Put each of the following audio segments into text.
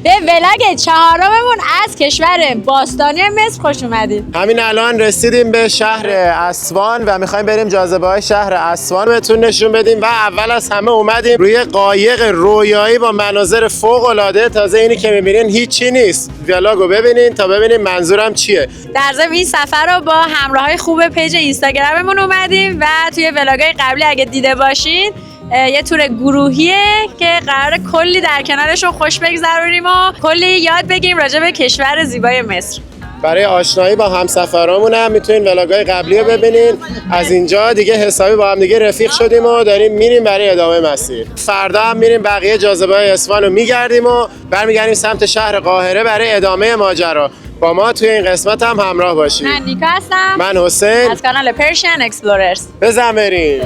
به ولاگ چهارممون از کشور باستانی مصر خوش اومدید. همین الان رسیدیم به شهر اسوان و میخوایم بریم جاذبه‌های شهر اسوان بهتون نشون بدیم و اول از همه اومدیم روی قایق رویایی با مناظر فوق‌العاده. تازه اینی که میبینین هیچی نیست. ولاگو ببینین تا ببینین منظورم چیه. در ضمن این سفر رو با همراهای خوب پیج اینستاگراممون اومدیم و توی ولاگ‌های قبلی اگه دیده باشین یه تور گروهیه که قراره کلی در کنارشون خوش بگذرونیم و کلی یاد بگیریم راجع به کشور زیبای مصر. برای آشنایی با همسفرامون هم میتونین ولاگ‌های قبلی رو ببینین. از اینجا دیگه حسابی با هم دیگه رفیق شدیم و داریم میریم برای ادامه مسیر. فردا هم میریم بقیه جاذبه‌های اصفهان رو میگردیم و برمیگردیم سمت شهر قاهره برای ادامه ماجرا. با ما توی این قسمت هم همراه باشید. من نیکا هستم. من حسین از کانال پرشین اکسپلوررز. بزن بریم.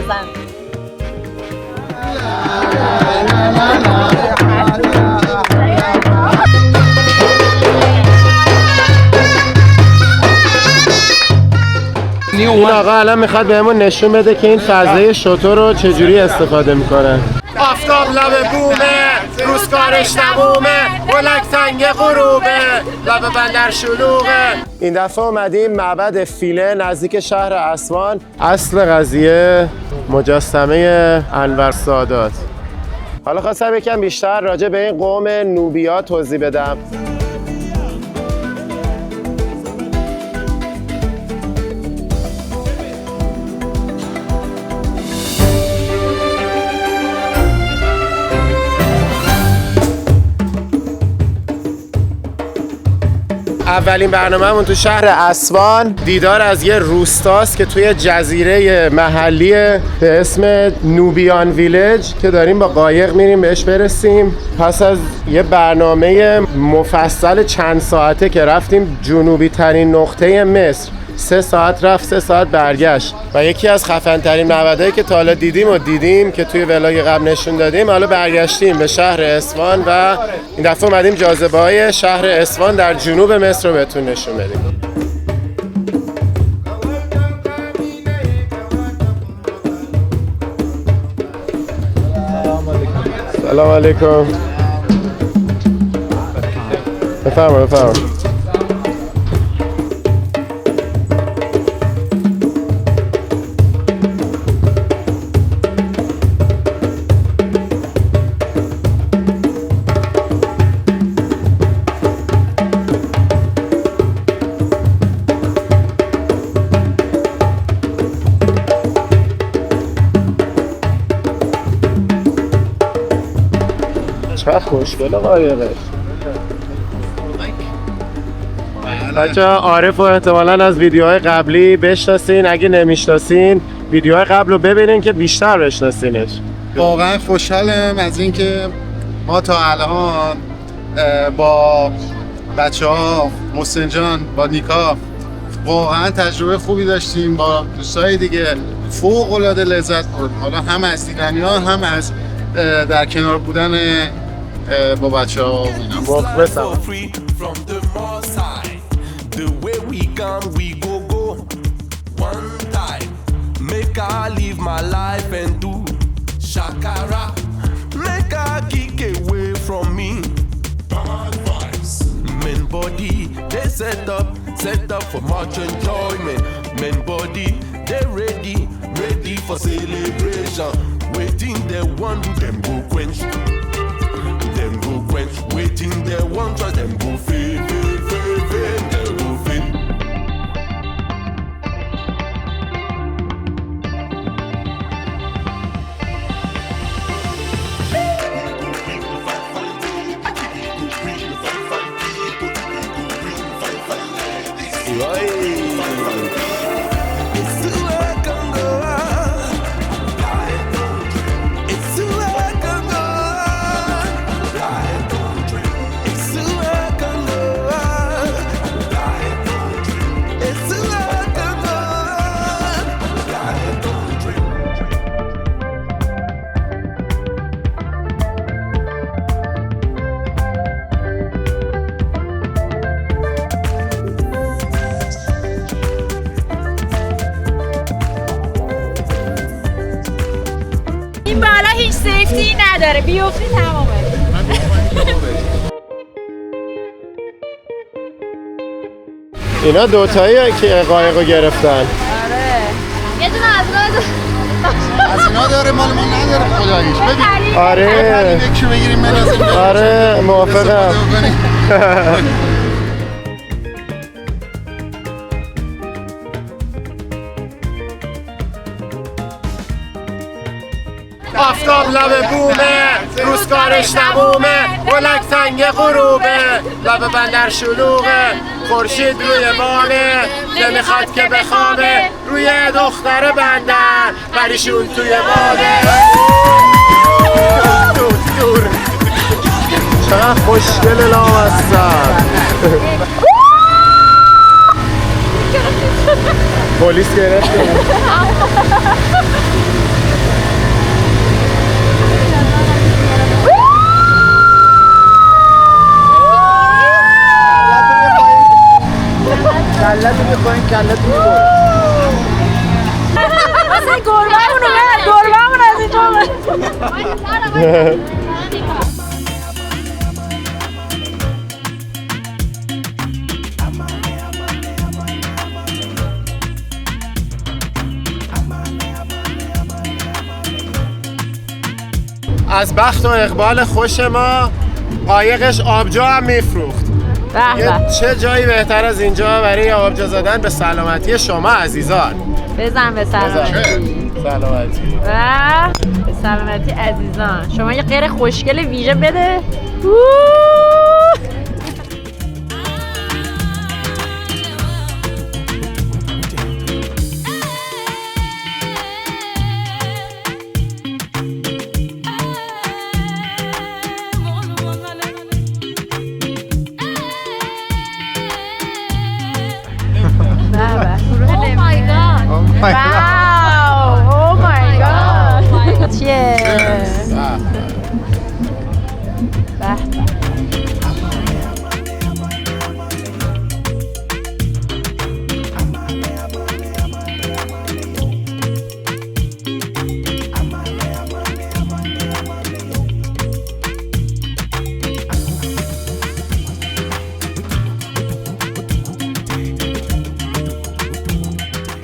این آقا الان میخواد بهمون نشون بده که این فضای شتر رو چجوری استفاده میکنن. آفتاب لب بومه، روزگارش تمومه، بلک تنگ غروبه، لب بندر شلوغه. این دفعه اومدیم معبد فیله نزدیک شهر اسوان. اصل قضیه مجسمه انور سادات. حالا خواستم یکم بیشتر راجع به این قوم نوبیا توضیح بدم. اولین برنامه‌مون تو شهر اسوان دیدار از یه روستاست که توی جزیره محلی به اسم نوبیان ویلج که داریم با قایق میریم بهش برسیم. پس از یه برنامه مفصل چند ساعته که رفتیم جنوبی ترین نقطه مصر، 3 ساعت رفت 3 ساعت برگشت و یکی از خفن ترین معبدایی که تا حالا دیدیم که توی ولاگ قبل نشون دادیم. حالا برگشتیم به شهر اصفهان و این دفعه اومدیم جاذبه‌های شهر اصفهان در جنوب مصر رو بهتون نشون بدیم. سلام علیکم. بفرمایید. چه خوشگله قایقش. بچه‌ها عارف و احتمالاً از ویدیوهای قبلی بشناسین. اگه نمیشناسین ویدیوهای قبل رو ببینین که بیشتر بشناسینش. واقعا خوشحالم از اینکه ما تا الان با بچه‌ها محسن جان با نیکا واقعا تجربه خوبی داشتیم. با دوستای دیگه فوق‌العاده لذت بردیم. حالا هم از دیدنی‌ها هم از در کنار بودن با بچه‌ها. مخلصم. Make I live my life and do shakara. Make I kick away from me. Bad vibes. Men body, they set up for much enjoyment. Men body, they ready for celebration. Waiting they want to them go quench. Them go quench. Waiting they want to them go feel. They go feel. این بالا هیچ سیفتی نداره، بیفتی تمامه. اینا دوتایی که قایقو گرفتن. آره یه دونه از اینا داره مال ما نداره خداییش. ببین آره یکشو بگیریم بنازیم. آره موافقم. آفتاب لب بومه، روزگارش تمومه، بلک تنگ غروبه، لب بندر شلوغه، خورشید روی بامه، نمیخواد که بخوابه، روی دختر بندر، پریشون توی باده. دور چقدر خوشگل لامصب. پلیس گرفته. کلتو میخواین کلتو میخواین اصلا گربه‌مون از اینجا از بخت و اقبال خوش ما قایقش آبجو هم میفروخت. چه جایی بهتر از اینجا برای آبجو زدن به سلامتی شما عزیزان. بزن به سلامتی. سلامتی و به سلامتی عزیزان. شما یه غیر خوشگل ویژه بده. Oh my god. Wow! Oh my god! Cheers!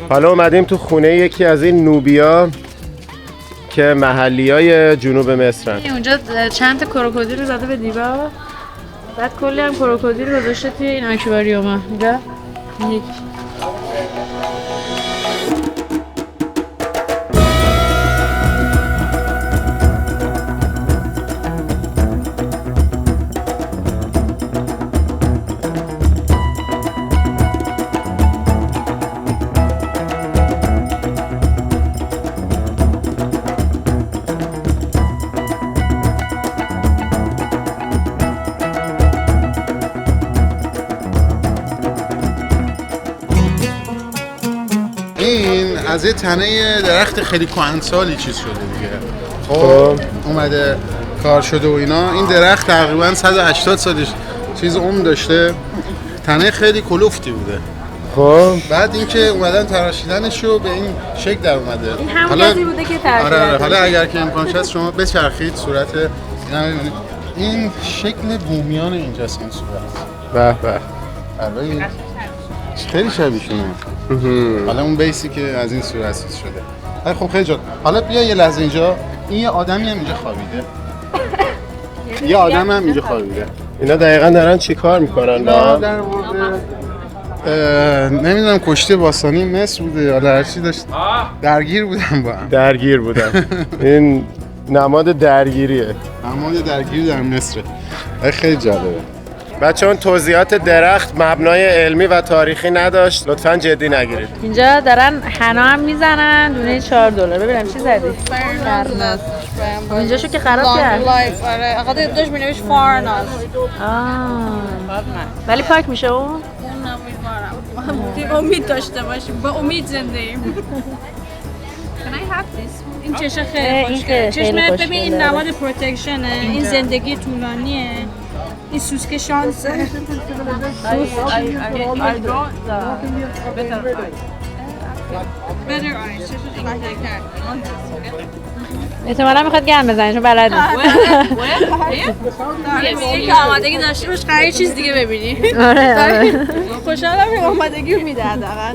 حالا اومدیم تو خونه یکی از این نوبیا که محلیای جنوب مصرن. اونجا چند تا کروکودیل رو زده به دیوار، بعد کلی هم کروکودیل گذاشته توی این آکواریوم‌ها. اینجا یک از یه تنه درخت خیلی کهنسالی چیز شده دیگه. خب اومده کار شده و اینا. این درخت تقریبا 180 سالش چیز عمر داشته. تنه خیلی کلوفتی بوده. خب بعد اینکه اومدن تراشیدنش رو به این شکل در اومده. این همون کسی بوده که تراشیدن. آره حالا اگر که امکانش هست شما بچرخید صورت اینا ببینید. این شکل بومیان اینجاست این صورت. به به. آره خیلی شبیهشونه. حالا اون بیسی که از این صورت شده. خب خیلی جالب. حالا بیا یه لحظه اینجا. این یه آدمی هم اینجا خوابیده. یه آدم هم اینجا خوابیده. اینا دقیقاً دارن چی کار میکنن با هم؟ در مورد نمیدونم کشتی باستانی مصر بوده یا هر چی داشت درگیر بودن با هم. درگیر بودن. این نماد درگیریه. نماد درگیری در مصر. خیلی جالبه. بچه اون توضیحات درخت مبنای علمی و تاریخی نداشت، لطفاً جدی نگیرید. اینجا دارن حنا هم میزنن، دونه $4. ببینم چی زدی؟ اینجاشو که خراب کرد. آره آقا داشت مینوشت فارناز. ولی پاک میشه اون؟ نمیدونم. امید داشته باشیم، با امید زندگیم. Can I have this? این چشم خیلی خوشگله. چشم ببین این نماد پروتکشنه، این زندگی طولانیه. این سوسک شانسه. Better eyes. احتمالاً میخواد گم بزنه چون بلد نیست. میگه که آمادگی داشته باش قراره چیز دیگه ببینی. آره. خوشحالم که آمادگی رو میده حداقل.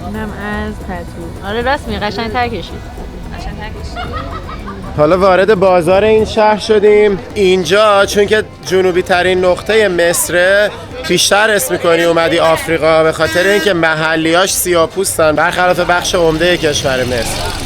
اونم از پتو. آره راست میگه قشنگ‌تر کشید. حالا وارد بازار این شهر شدیم. اینجا چون که جنوبی ترین نقطه مصره بیشتر اسم میکنی اومدی آفریقا به خاطر اینکه محلیاش سیاه‌پوستن برخلاف بخش عمده کشور مصر.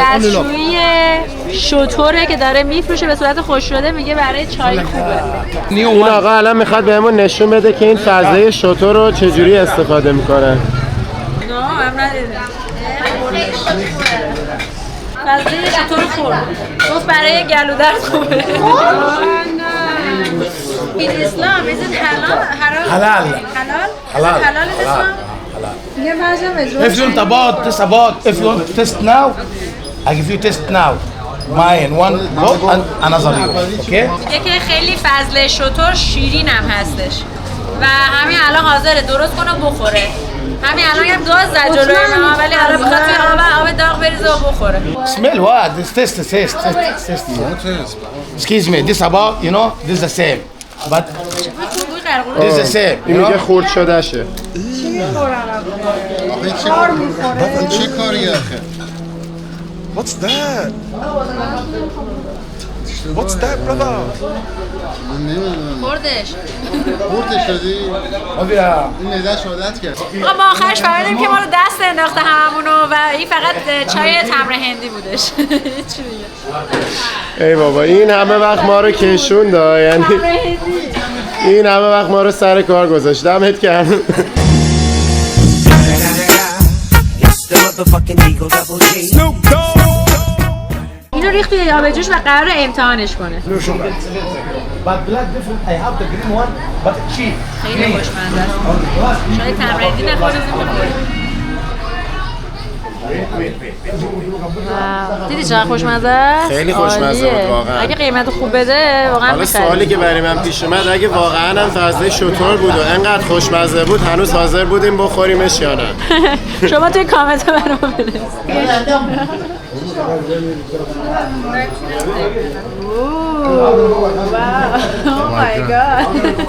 دستشویی شطوره که داره میفروشه به صورت خوش شده میگه برای چای خوبه. این آقا الان میخواد بهمون نشون بده که این فضله شطور رو چجوری استفاده میکنن. نه هم ندیدم. فضله شطور خورد. گفت برای گلو درد خوبه. این اسلام is it halal? Halal is Islam? یه مزه If you want if you want to test now, I give you test now. Mine one go and another you. Okay? میگه که خیلی فضله شطور شیرین هم هستش و همین الان حاضره درست کنه بخوره. همین الان هم گاز زد جلوی ما ولی الان بخواد توی آب داغ بریزه و بخوره. Smell what? This taste. Excuse me, this about, you know, this is the same. But this is the same, you این میگه know? خورد شده شه. آخه چه کاری آخه؟ What's that? What's that, brother? خوردش. خورد شدی؟ Oh yeah. این معده‌اش عادت کرد. آقا ما آخرش فهمیدیم که ما رو دست انداخته هممونو و این فقط چای تمر هندی بودش. چی میگه؟ ای بابا این همه وقت ما رو کشوند یعنی این همه وقت ما رو سر کار گذاشت. دمت گرم. اینو ریخت توی آبجوش و قرار امتحانش کنه. But black different. I have the green one, but cheap. خیلی خوشمزه است. چای تمر هندی نخورد دیدی چقدر خوشمزه است؟ خیلی خوشمزه بود واقعا. اگه قیمت خوب بده واقعا حالا سوالی که برای من پیش اومد اگه واقعا هم فضله شطور بود و انقدر خوشمزه بود هنوز حاضر بودیم بخوریمش یا نه؟ شما توی کامنت برام بنویسید.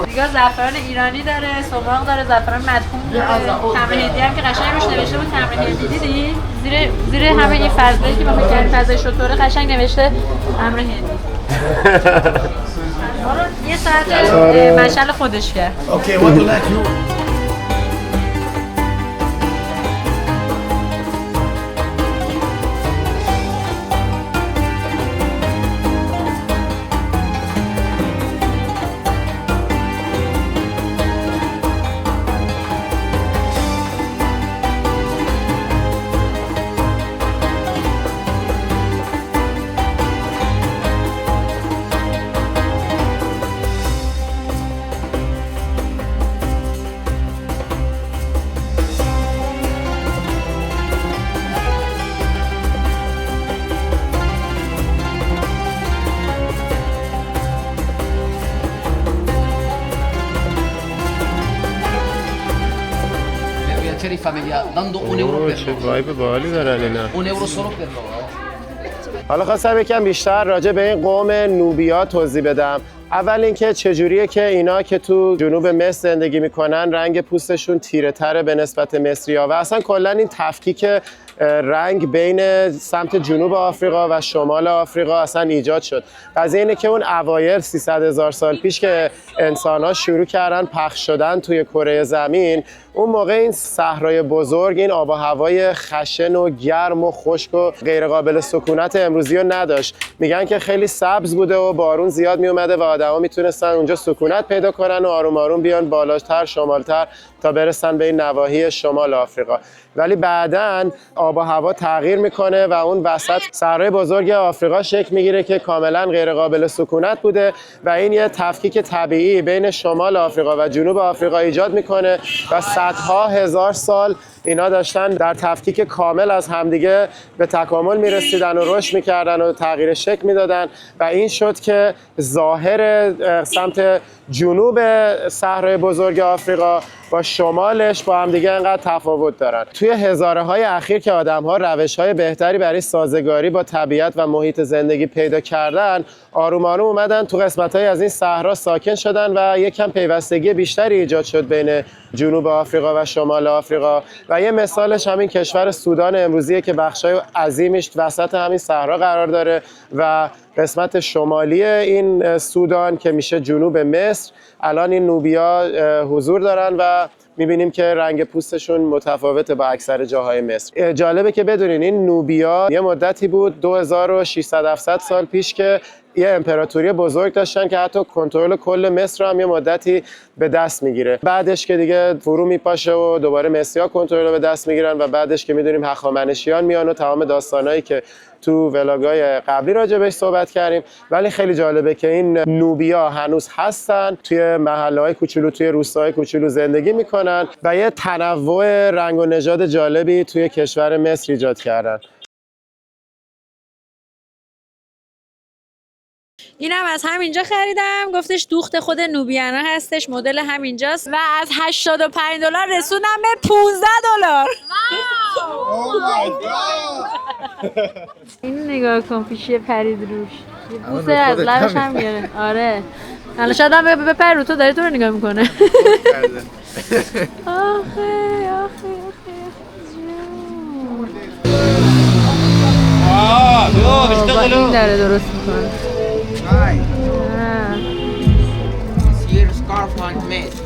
دیگه زعفران ایرانی داره، سماق داره، زعفران مدفون داره. تمر هندی هم که قشنگ روش نوشته بود تمر هندی دیدی؟ زیر همه این فضله‌ای که ما فکر کردیم فضای شطوره قشنگ نوشته تمر هندی. ما رو یه ساعت مشعل خودش کرد. Okay, what do you like you? Piacere familiare, dando un euro per چه وایب باحالی دارن اینا. un euro solo per loro. حالا خواستم یکم بیشتر راجع به این قوم نوبیا توضیح بدم. اول اینکه چجوریه که اینا که تو جنوب مصر زندگی میکنن رنگ پوستشون تیره تره به نسبت مصری‌ها و اصلا کلا این تفکیک رنگ بین سمت جنوب آفریقا و شمال آفریقا اصلا ایجاد شد. قضیه اینه که اون اوایل 300,000 سال پیش که انسان‌ها شروع کردن پخش شدن توی کره زمین اون موقع این صحرای بزرگ این آب و هوای خشن و گرم و خشک و غیر قابل سکونت امروزی رو نداشت. میگن که خیلی سبز بوده و بارون زیاد میومده و آدما میتونستن اونجا سکونت پیدا کنن و آروم آروم بیان بالاتر شمالتر تا برسن به این نواحی شمال آفریقا. ولی بعداً آب و هوا تغییر میکنه و اون وسط صحرای بزرگ آفریقا شکل میگیره که کاملا غیر قابل سکونت بوده و این یه تفکیک طبیعی بین شمال آفریقا و جنوب آفریقا ایجاد میکنه و صدها هزار سال اینا داشتن در تفکیک کامل از همدیگه به تکامل میرسیدن و رشد میکردن و تغییر شکل میدادن و این شد که ظاهر سمت جنوب صحرای بزرگ آفریقا با شمالش با همدیگه انقدر تفاوت دارن. توی هزاره‌های اخیر که آدم‌ها روش‌های بهتری برای سازگاری با طبیعت و محیط زندگی پیدا کردن، آروم آروم اومدن تو قسمت‌های از این صحرا ساکن شدن و یکم پیوستگی بیشتری ایجاد شد بین جنوب آفریقا و شمال آفریقا و یه مثالش همین کشور سودان امروزیه که بخشای عظیمش وسط همین صحرا قرار داره و قسمت شمالی این سودان که میشه جنوب مصر الان این نوبیا حضور دارن و میبینیم که رنگ پوستشون متفاوته با اکثر جاهای مصر. جالبه که بدونین این نوبیا یه مدتی بود 2600-700 سال پیش که یه امپراتوری بزرگ داشتن که حتی کنترل کل مصر هم یه مدتی به دست میگیره. بعدش که دیگه فرو میپاشه و دوباره مصری‌ها کنترل رو به دست میگیرن و بعدش که میدونیم هخامنشیان میان و تمام داستانایی که تو ولاگای قبلی راجع بهش صحبت کردیم. ولی خیلی جالبه که این نوبیا هنوز هستن، توی محله‌های کوچولو توی روستاهای کوچولو زندگی میکنن و یه تنوع رنگ و نژاد جالبی توی کشور مصر ایجاد کردن. اینم از همینجا خریدم، گفتش دوخت خود نوبیانا هستش، مدل همینجاست و از $85 رسوندم به $15. این نگاه کن پیشی پرید روش، یه بوسه از لبش هم گرفت. آره الان شاید هم بپر رو تو، داره تو رو نگاه میکنه. آخه این داره درست میکنه. Here scarf handmade.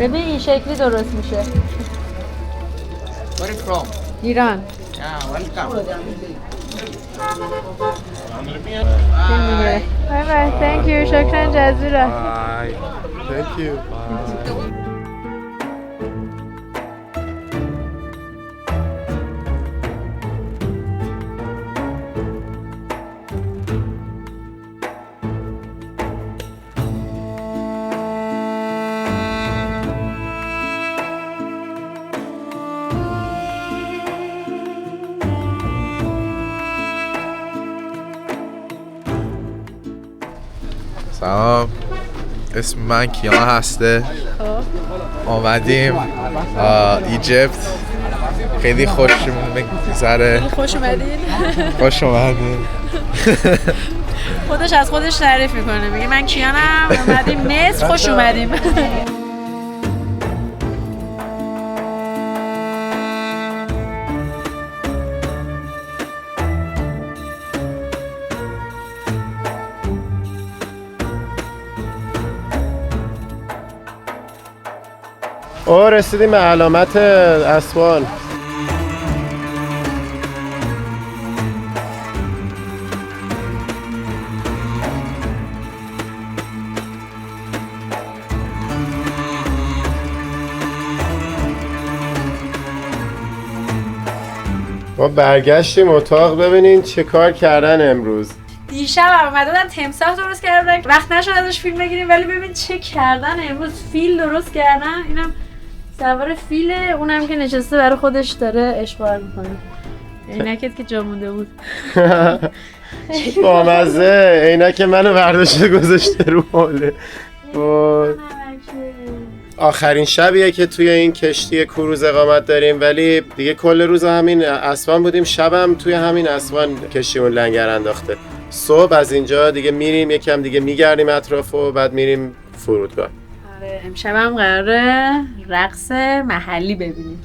ببین این شکلی درست میشه. Where are you from? ایران. Welcome. بای بای. Thank you. شکرا جزیلا. Thank you. سلام، اسم من کیان هسته. آمدیم ایجیپت، خیلی خوش میگذره. خوش اومدین. خوش اومدین. خودش از خودش تعریف میکنه، میگه من کیانم، اومدیم مصر، خوش اومدیم. رسیدیم به علامت اسوان. ما برگشتیم اتاق، ببینین چه کار کردن امروز. دیشب اومده بودن تمساح درست کردن، وقت نشد ازش فیلم بگیریم، ولی ببین چه کردن امروز. فیل درست کردن، اینم سوار فیله، اونم که نشسته برای خودش داره اشغال میکنه. عینکت که جا مونده بود. بامزه، عینک منو برداشته گذاشته رو حاله. آخرین شبیه که توی این کشتی کروز اقامت داریم، ولی دیگه کل روز همین اسوان بودیم، شبم توی همین اسوان کشتیمون لنگر انداخته. صبح از اینجا دیگه میریم یکم دیگه میگردیم اطرافو و بعد میریم فرودگاه. آره امشبم قراره رقص محلی ببینیم.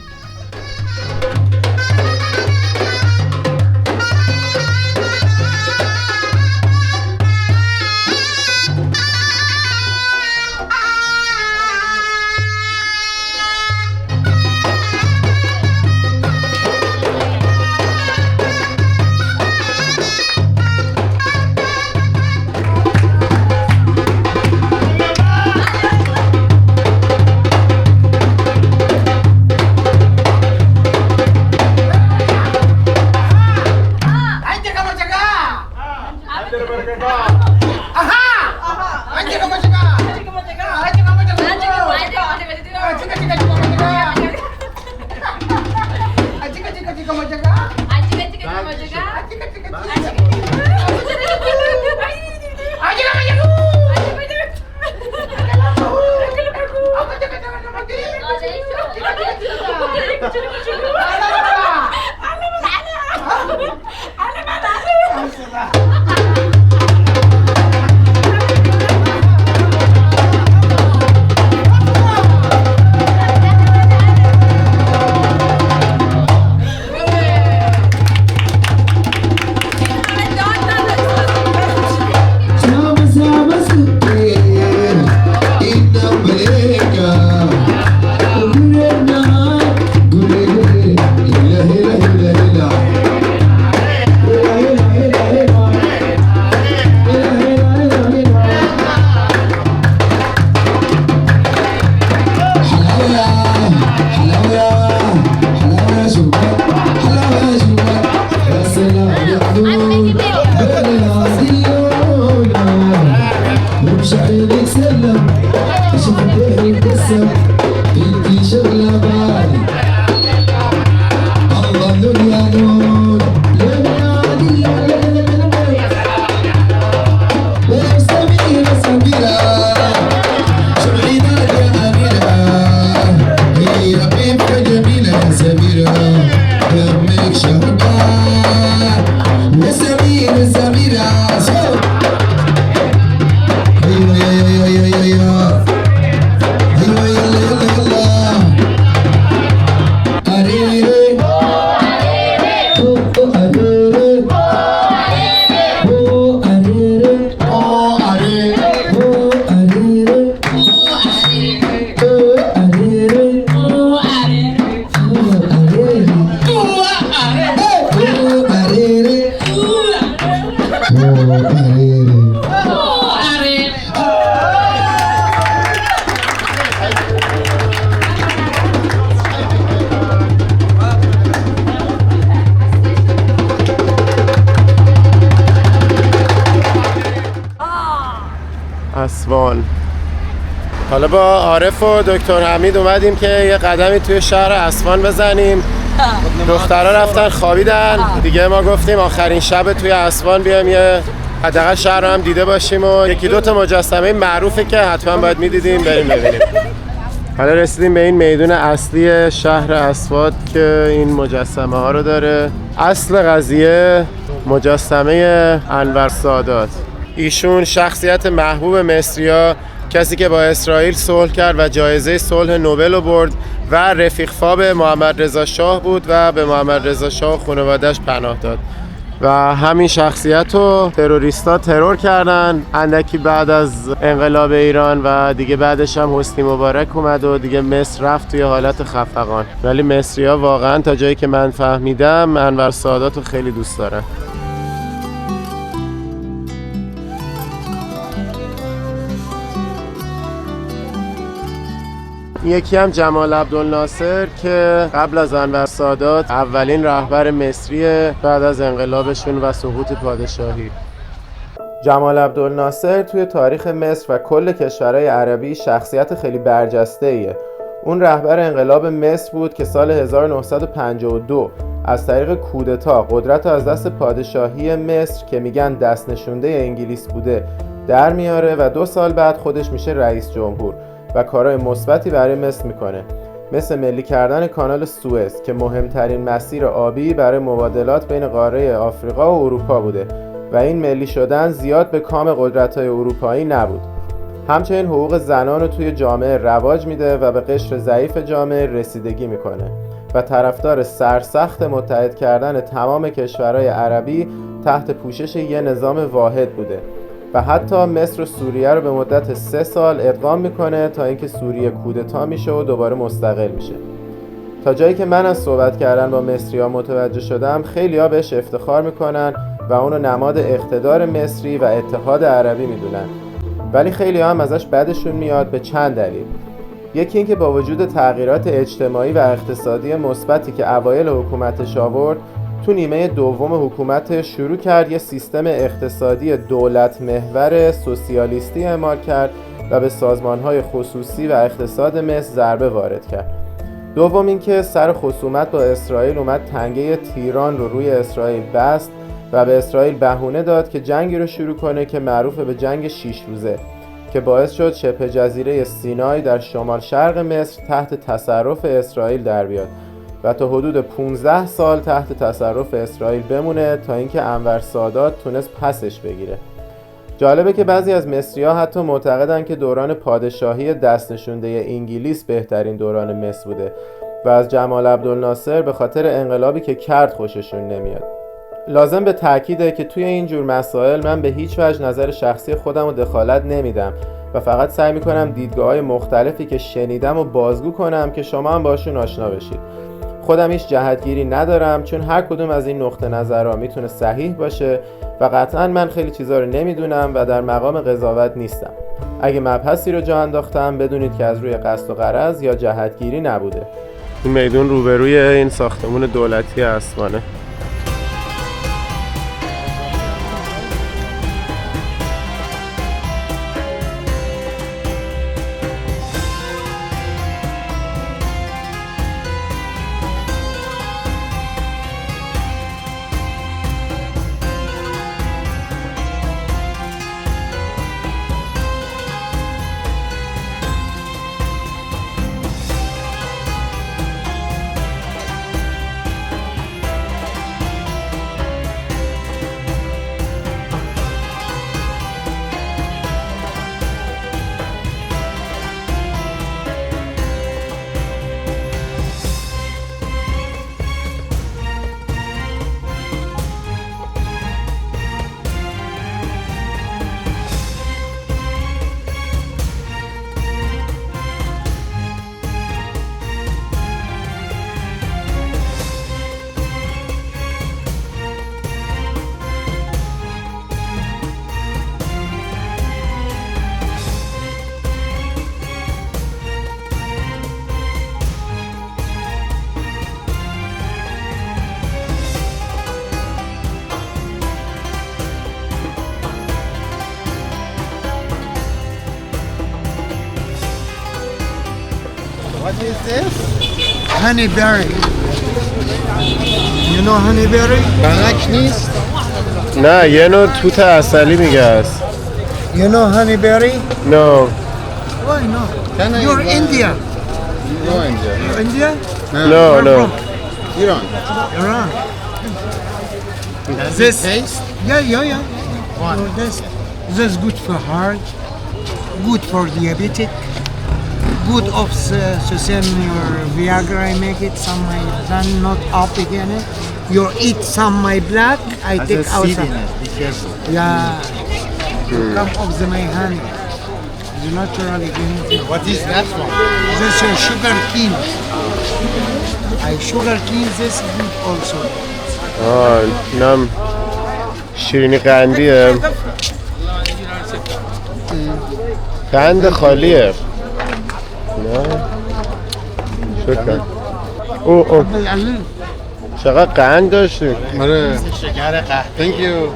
اسوان. حالا با عارف و دکتر حمید اومدیم که یه قدمی توی شهر اسوان بزنیم. دخترها رفتن خوابیدن دیگه، ما گفتیم آخرین شب توی اسوان بیایم یه حداقل شهر رو هم دیده باشیم و یکی دو تا مجسمه معروفه که حتما باید میدیدیم بریم ببینیم. حالا رسیدیم به این میدون اصلی شهر اسوان که این مجسمه ها رو داره. اصل قضیه مجسمه انور سادات. ایشون شخصیت محبوب مصری‌ها، کسی که با اسرائیل صلح کرد و جایزه صلح نوبل رو برد و رفیق فاب محمد رضا شاه بود و به محمد رضا شاه و خانواده‌اش پناه داد و همین شخصیت رو تروریستا ترور کردن اندکی بعد از انقلاب ایران و دیگه بعدش هم حسنی مبارک اومد و دیگه مصر رفت توی حالت خفقان. ولی مصری‌ها واقعا تا جایی که من فهمیدم انور سادات رو خیلی دوست دارن. یکی هم جمال عبدالناصر که قبل از انور سادات اولین رهبر مصری بعد از انقلابشون و سقوط پادشاهی. جمال عبدالناصر توی تاریخ مصر و کل کشورهای عربی شخصیت خیلی برجسته‌ایه. اون رهبر انقلاب مصر بود که سال 1952 از طریق کودتا قدرت از دست پادشاهی مصر که میگن دست نشونده انگلیس بوده در میاره و 2 سال بعد خودش میشه رئیس جمهور و کارهای مثبتی برای مصر میکنه، مثل ملی کردن کانال سوئز که مهمترین مسیر آبی برای مبادلات بین قاره آفریقا و اروپا بوده و این ملی شدن زیاد به کام قدرت‌های اروپایی نبود. همچنین حقوق زنان رو توی جامعه رواج میده و به قشر ضعیف جامعه رسیدگی میکنه و طرفدار سرسخت متحد کردن تمام کشورهای عربی تحت پوشش یه نظام واحد بوده و حتی مصر و سوریه رو به مدت 3 سال ادغام میکنه تا اینکه سوریه کودتا میشه و دوباره مستقل میشه. تا جایی که من از صحبت کردن با مصری‌ها متوجه شدم خیلی‌ها بهش افتخار میکنن و اونو نماد اقتدار مصری و اتحاد عربی میدونن، ولی خیلی‌ها هم ازش بدشون میاد به چند دلیل. یکی اینکه با وجود تغییرات اجتماعی و اقتصادی مثبتی که اوایل حکومتش آورد، تو نیمه دوم حکومت شروع کرد یه سیستم اقتصادی دولت محور سوسیالیستی اعمال کرد و به سازمان‌های خصوصی و اقتصاد مصر ضربه وارد کرد. دوم اینکه سر خصومت با اسرائیل اومد تنگه تیران رو روی اسرائیل بست و به اسرائیل بهونه داد که جنگی رو شروع کنه که معروف به جنگ 6 روزه که باعث شد شبه جزیره سینای در شمال شرق مصر تحت تصرف اسرائیل در بیاد و تا حدود 15 سال تحت تصرف اسرائیل بمونه تا اینکه انور سادات تونست پسش بگیره. جالبه که بعضی از مصری‌ها حتی معتقدن که دوران پادشاهی دست نشونده انگلیس بهترین دوران مصر بوده و از جمال عبدالناصر به خاطر انقلابی که کرد خوششون نمیاد. لازم به تأکیده که توی این جور مسائل من به هیچ وجه نظر شخصی خودم رو دخالت نمیدم و فقط سعی میکنم دیدگاه‌های مختلفی که شنیدم و بازگو کنم که شما هم باشون آشنا بشید. خودم هیچ جهتگیری ندارم چون هر کدوم از این نقطه نظرها میتونه صحیح باشه و قطعا من خیلی چیزا رو نمیدونم و در مقام قضاوت نیستم. اگه مبحثی رو جا انداختم بدونید که از روی قصد و غرض یا جهتگیری نبوده. این میدون روبروی این ساختمون دولتی اسوانه. What is this? Honeyberry. You know honeyberry? برنک نیست؟ نه یه نوع توت عسلی میگه است. You know honeyberry? No. Why not? You're India. No India. You're India? No, Where no. from? Iran. Iran. Does This- it taste? Yeah. This is good for heart, good for diabetic, good of your Viagra. I make it some my then not up again. You eat some my black. I Has take a out seed some. in it. Be careful. Yeah. Come off the my hand. You naturally give What is that one? this sugar cane. I sugar cane this good also. اینم شیرینی قندیه. قند خالیه. نه شکر. او چقدر قند داشتی؟ آره شکر قهوه. Thank you.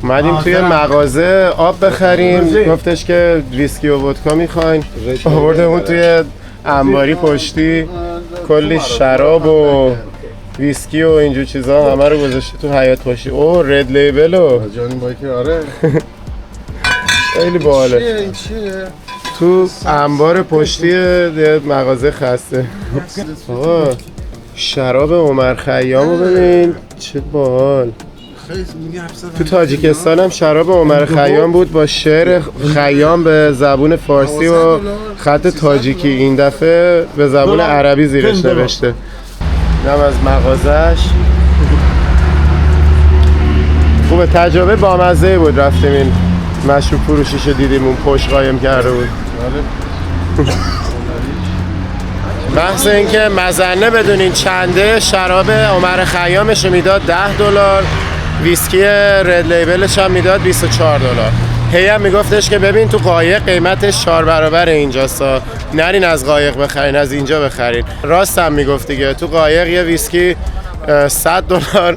اومدیم توی مغازه آب بخریم، گفتش که ویسکی و ودکا میخواین، آوردمون توی انباری پشتی کلی شراب و ویسکی و اینجور چیزا همه رو گذاشته تو حیاط پشتی. او رد لیبلو جانی بایکر آره. خیلی باحاله. این چیه؟ تو انبار پشتی یه مغازه خسته. آقا شراب عمر خیامو ببین چه باحال. تو تاجیکستان هم شراب عمر خیام بود با شعر خیام به زبون فارسی و خط تاجیکی، این دفعه به زبون عربی زیرش نوشته. اینم از مغازش. خوبه، تجربه بامزه بود. رفتیم این مشروب فروشیشو دیدیم، اون پشت قایم کرده بود. محض اینکه مزنه بدونین چنده، شراب عمر خیامش رو میداد $10، ویسکی رد لیبلش هم میداد $24. هی هم میگفتش که ببین تو قایق قیمتش 4 برابر اینجاستا، نرین از قایق بخرین، از اینجا بخرین. راست هم میگفت دیگه، تو قایق یه ویسکی $100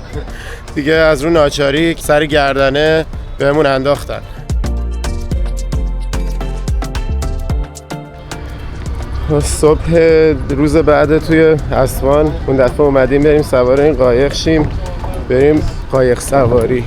دیگه از رو ناچاری سر گردنه بهمون انداختن. صبح روز بعد توی اسوان اون دفعه اومدیم بریم سوار این قایق شیم، بریم قایق سواری.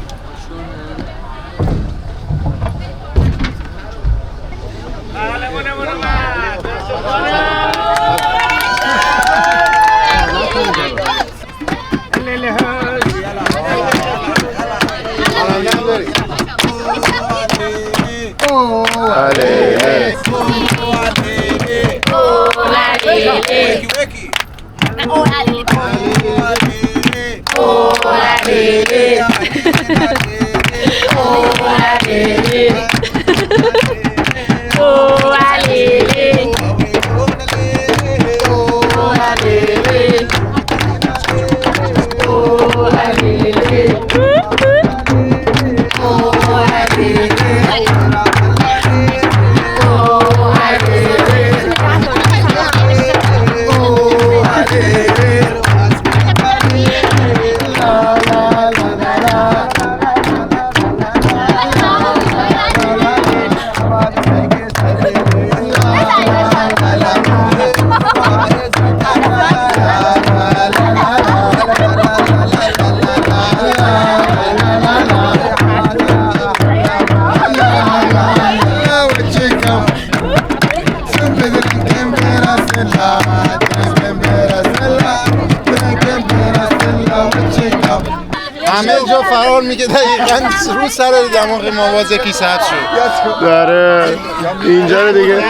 همه جا فرار میگه دقیقاً رو سر دماغ ما باز یکی سد شد. داره اینجا رو دیگه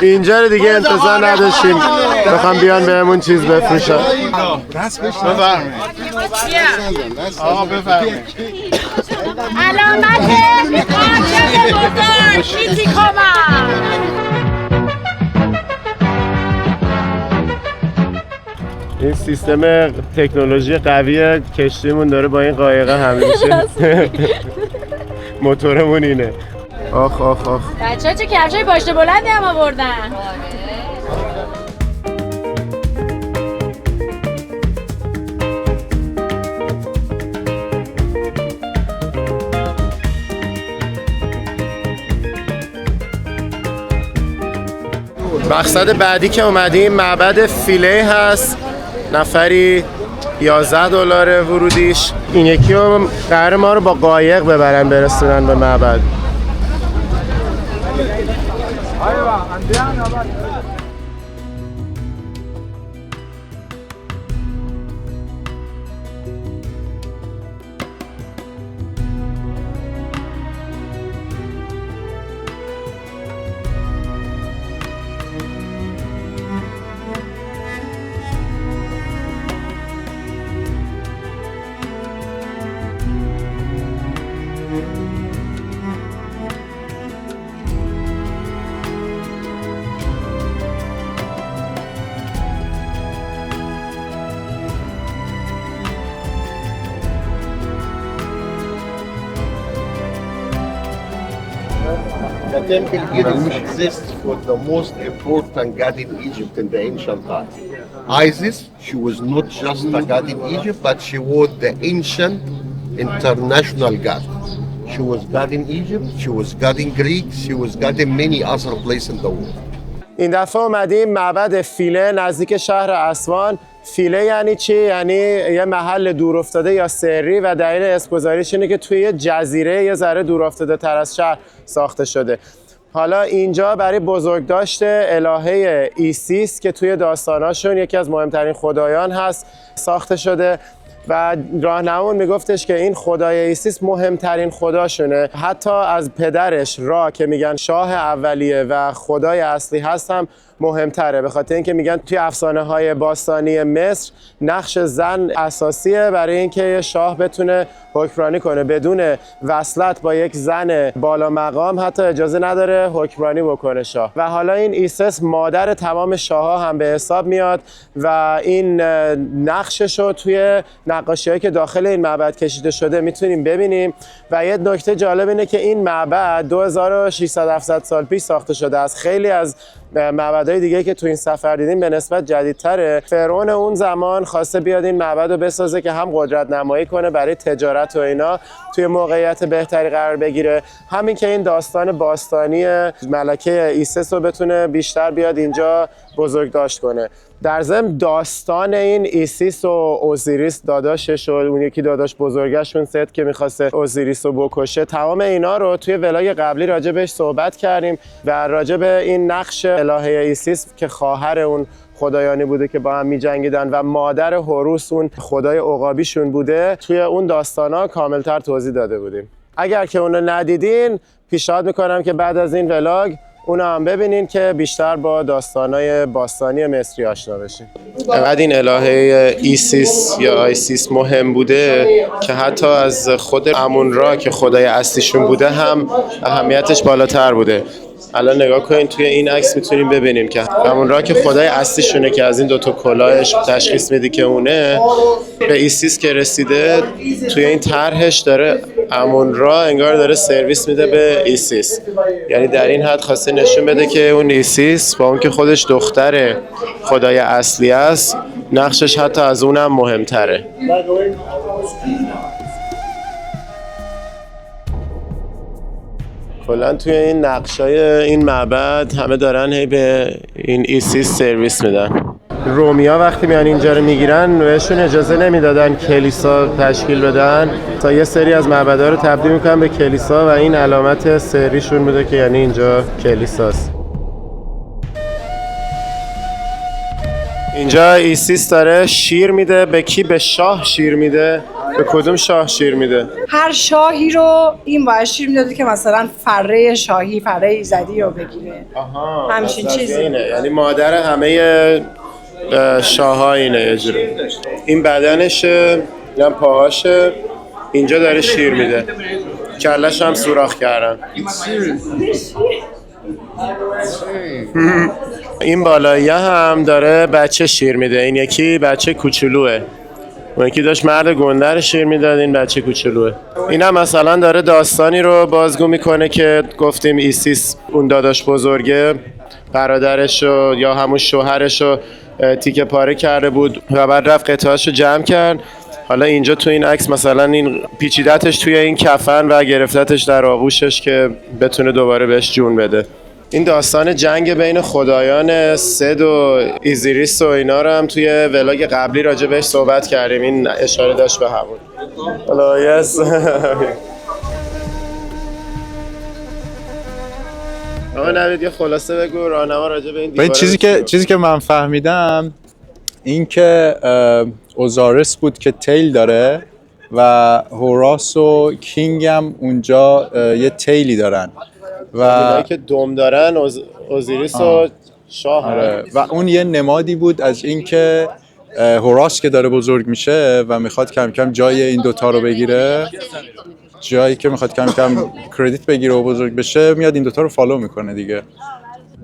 اینجا رو دیگه انتظار نداشتیم بخوام بیان بهمون چیز بفروشن. بفرمایید. آقا بفرمایید. علامت قاچاق بزرگ میتیکوما. این سیستم تکنولوژی قوی کشتیمون داره با این قایقه حمل میشه. موتورمون اینه. آخ آخ آخ. بچه‌ها چه کفشای پاشنه بلندی هم آوردن. مقصد بعدی که اومدیم معبد فیله هست، نفری $11 ورودیش. این یکی رو قرار ما رو با قایق ببرن برسونن به معبد. The temple here exists for the most important god in Egypt in the ancient times. Isis, she was not just a god in Egypt, but she was the ancient international god. She was god in Egypt, she was god in Greek, she was god in many other places in the world. این دفعه اومدیم معبد فیله نزدیک شهر اسوان. فیله یعنی چی؟ یعنی یه محل دورافتاده یا سری و دلیل اسمگذاریش اینه که توی یه جزیره یه ذره دورافتاده تر از شهر ساخته شده. حالا اینجا برای بزرگداشت الهه ایسیس که توی داستاناشون یکی از مهمترین خدایان هست ساخته شده و راهنمون میگفتش که این خدای ایسیس مهمترین خداشونه. حتی از پدرش را که میگن شاه اولیه و خدای اصلی هست هم مهمتره، به خاطر اینکه میگن توی افسانه‌های باستانی مصر نقش زن اساسیه برای اینکه یه شاه بتونه حکمرانی کنه. بدون وصلت با یک زن بالا مقام حتی اجازه نداره حکمرانی بکنه شاه. و حالا این ایسیس مادر تمام شاه‌ها هم به حساب میاد و این نقشش رو توی نقاشی‌هایی که داخل این معبد کشیده شده میتونیم ببینیم. و یه نکته جالب اینه که این معبد 2600-700 سال پیش ساخته شده است. خیلی از معبدهای دیگه که تو این سفر دیدیم به نسبت جدیدتره. فرعون اون زمان خواسته بیاد این معبد رو بسازه که هم قدرت نمایی کنه برای تجارت و اینا توی موقعیت بهتری قرار بگیره، همین که این داستان باستانی ملکه ایسیس رو بتونه بیشتر بیاد اینجا بزرگداشت کنه. در ضمن داستان این ایسیس و اوزیریس داداشش و اون یکی داداش بزرگشون ست که می‌خواسته اوزیریس رو بکشه، تمام اینا رو توی ولاگ قبلی راجع بهش صحبت کردیم و راجع به این نقش الهه ایسیس که خواهر اون خدایانی بوده که با هم می‌جنگیدن و مادر هوروس اون خدای عقابیشون بوده توی اون داستانا کاملتر توضیح داده بودیم. اگر که اونو ندیدین پیشنهاد میکنم که بعد از این ولاگ اونو هم ببینین که بیشتر با داستانای باستانی مصری آشنا بشین. بعد این الهه ایسیس یا آیسیس مهم بوده که حتی از خود امون را که خدای اصلیشون بوده هم اهمیتش بالاتر بوده. الان نگاه کنین توی این عکس میتونیم ببینیم که امون را که خدای اصلیشونه که از این دوتا کلاهش تشخیص میدی که اونه، به ایسیس که رسیده توی این طرحش داره امون را انگار داره سرویس میده به ایسیس. یعنی در این حد خواسته نشون بده که اون ایسیس با اون که خودش دختر خدای اصلی است نقشش حتی از اونم مهمتره. کلا توی این نقشای این معبد همه دارن هی به این ایسیس سرویس میدن. رومیا وقتی میان اینجا رو میگیرن بهشون اجازه نمیدادن کلیسا تشکیل بدن تا یه سری از معبدها رو تبدیل میکنن به کلیسا و این علامت سریشون بوده که یعنی اینجا کلیساست. اینجا ایسیس داره شیر میده. به کی؟ به شاه شیر میده. به کدوم شاه شیر میده؟ هر شاهی رو این باید شیر میداده که مثلا فره شاهی، فره ایزدی رو بگیره. آها، همچین چیزی. یعنی مادر همه شاه‌ها اینه یه جوری. این بدنشه، اینم پاهاشه، اینجا داره شیر میده. کلش هم سوراخ کردن. این بالایی هم داره بچه شیر میده. این یکی بچه کوچولوه. اون یکی داشت مرد گنده شیر میداد، این بچه کوچولوه. این هم مثلا داره داستانی رو بازگو میکنه که گفتیم ایسیس اون داداش بزرگه برادرش رو یا همون شوهرش رو تیکه پاره کرده بود و بعد رفت قطعه‌اش رو جمع کرد. حالا اینجا تو این عکس مثلا این پیچیدتش توی این کفن و گرفتتش در آغوشش که بتونه دوباره بهش جون بده. این داستان جنگ بین خدایان سد و ایزیریس و اینا رو هم توی ولاگ قبلی راجع بهش صحبت کردیم. این اشاره داشت به همون. حالا یس آقا نوید یه خلاصه بگو راهنما راجع به این دیواره. چیزی که من فهمیدم این که اوزاریس بود که تیل داره و هوراس و کینگ هم اونجا یه تیلی دارن و اونایی که دم دارن اوزیریس و شاه. و اون یه نمادی بود از اینکه هوراس که داره بزرگ میشه و میخواد کم کم جای این دوتا رو بگیره، جایی که میخواد کم کم کردیت بگیره و بزرگ بشه، میاد این دوتا رو فالو میکنه دیگه.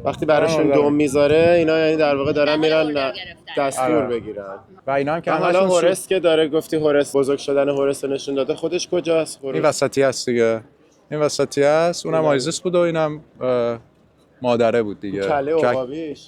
وقتی براشون دم میذاره اینا یعنی در واقع دارن میرن دستور بگیرن. و اینا هم که حالا هورس که داره گفتی هورس بزرگ شدن هورس نشون داده، خودش کجاست؟ این وسطی هست دیگه. این وسطی هست. اونم آیزیس بود و اینم مادره بود دیگه. کله عقابیش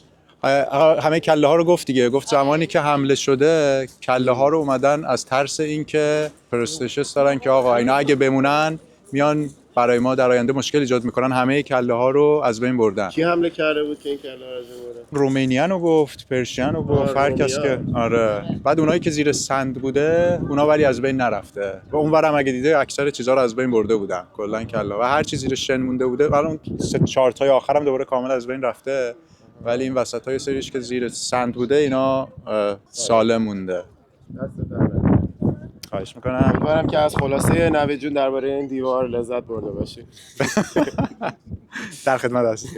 همه کله ها رو گفت دیگه. گفت زمانی که حمله شده کله ها رو اومدن از ترس اینکه پرستشس دارن که آقا اینا اگه بمونن میان برای ما در آینده مشکل ایجاد میکنن، همه کله ها رو از بین بردن. کی حمله کرده بود که این کله ها از بین بردن؟ رومینیان رو گفت، پرشین رو گفت، هر کس که آره. بعد اونایی که زیر سند بوده اونا ولی از بین نرفته. و اونورم اگه دیده اکثر چیزا رو از بین برده بودن کلا کلا و هر چیزی زیر شن مونده بوده. ولی اون 3-4 تای آخرام دوباره کامل از بین رفته. ولی این وسطای سریش که زیر سند بوده اینا سالم مونده. خواهش میکنم. امیدوارم که از خلاصه نوید جون درباره این دیوار لذت برده باشی. در خدمت هستم.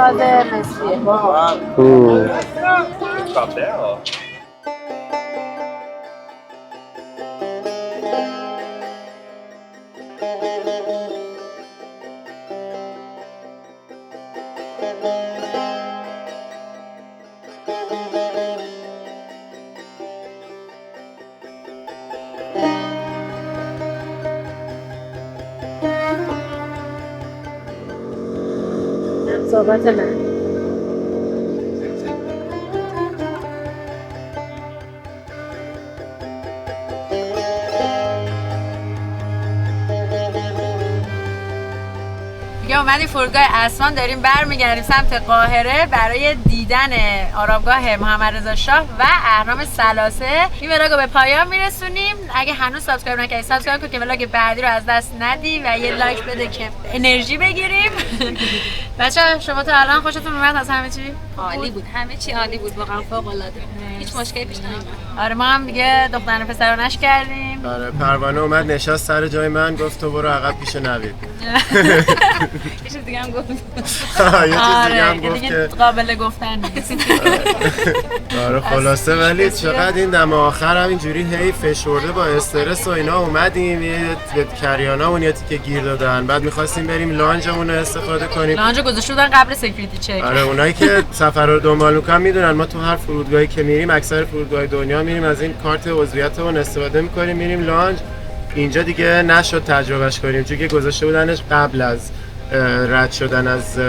ساز مصریه. صحبت من دیگه اومدیم فرودگاه اسوان، داریم برمیگردیم سمت قاهره برای دیدن آرامگاه محمد رضا شاه و اهرام ثلاثه. این ولاگو به پایان میرسونیم. اگه هنوز سابسکرایب نکردی سابسکرایب کن که ولاگ بعدی رو از دست ندی و یه لایک بده که انرژی بگیریم. بچه‌ها شما تا الان خوشتون اومد از همه چی؟ عالی بود، همه چی عالی بود، واقعا فوق العاده. هیچ مشکلی پیش نیومد. آره ما هم دیگه دختر پسرانش کردیم. آره پروانه اومد نشست سر جای من، گفت تو برو عقب پیش نوید. یه چیز دیگه هم گفت. یه چیز دیگه هم گفت که قابل گفتن نیست. آره خلاصه ولی چقدر این دم آخر هم اینجوری هی فشرده با استرس و اینا اومدیم یه به کریانا اون یه تیکه گیر دادن، بعد می‌خواستیم بریم لانجمون رو استفاده کنیم. لانج گذاشته بودن قبل سکیوریتی چک. آره اونایی که سفر رو دنبال می‌کنن میدونن ما تو هر فرودگاهی که میریم، اکثر فرودگاه دنیا میریم از این کارت عضویتمون استفاده می‌کنیم میریم لانج. اینجا دیگه نشد تجربهش کنیم چون که گذاشته بودنش قبل از رد شدن از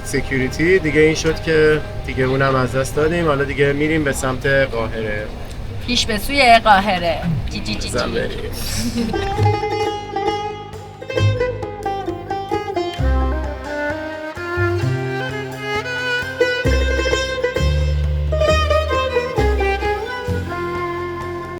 سکیوریتی. دیگه این شد که دیگه اونم از دست دادیم. حالا دیگه میریم به سمت قاهره، پیش به سوی قاهره. جی جی جی جی.